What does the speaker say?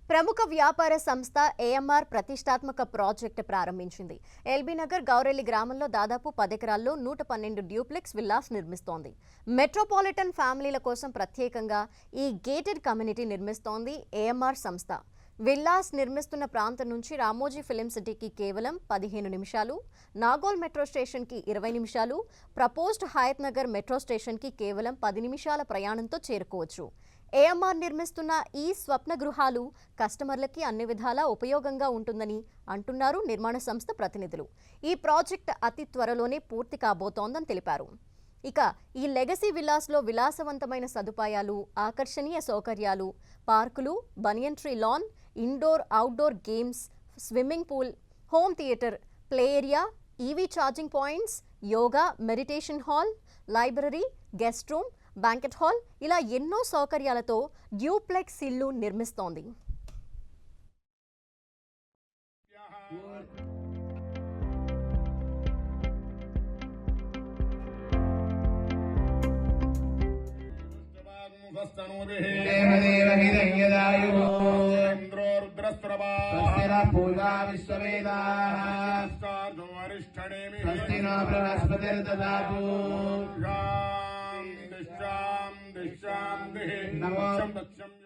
ప్రముఖ వ్యాపార సంస్థ ఏఎంఆర్ ప్రతిష్టాత్మక ప్రాజెక్టు ప్రారంభించింది. ఎల్బీ నగర్ గౌరెల్లి గ్రామంలో దాదాపు 10 ఎకరాల్లో 112 డ్యూప్లెక్స్ విల్లాస్ నిర్మిస్తోంది. మెట్రోపాలిటన్ ఫ్యామిలీల కోసం ప్రత్యేకంగా ఈ గేటెడ్ కమ్యూనిటీ నిర్మిస్తోంది ఏఎంఆర్ సంస్థ. విల్లాస్ నిర్మిస్తున్న ప్రాంతం నుంచి రామోజీ ఫిలిం సిటీకి కేవలం 15 నిమిషాలు, నాగోల్ మెట్రో స్టేషన్కి 20 నిమిషాలు, ప్రపోజ్డ్ హయత్ నగర్ మెట్రో స్టేషన్కి కేవలం 10 నిమిషాల ప్రయాణంతో చేరుకోవచ్చు. ఏఎంఆర్ నిర్మిస్తున్న ఈ స్వప్న గృహాలు కస్టమర్లకి అన్ని విధాలా ఉపయోగంగా ఉంటుందని అంటున్నారు నిర్మాణ సంస్థ ప్రతినిధులు. ఈ ప్రాజెక్ట్ అతి త్వరలోనే పూర్తి కాబోతోందని తెలిపారు. ఇక ఈ లెగసీ విల్లాస్లో విలాసవంతమైన సదుపాయాలు, ఆకర్షణీయ సౌకర్యాలు, పార్కులు, banyan tree lawn, indoor outdoor games, swimming pool, home theatre, play area, EV charging points, yoga, meditation hall, library, guest room, banquet hall ఇలా ఎన్నో సౌకర్యాలతో డ్యూప్లెక్స్ ఇల్లు నిర్మిస్తోంది. नमो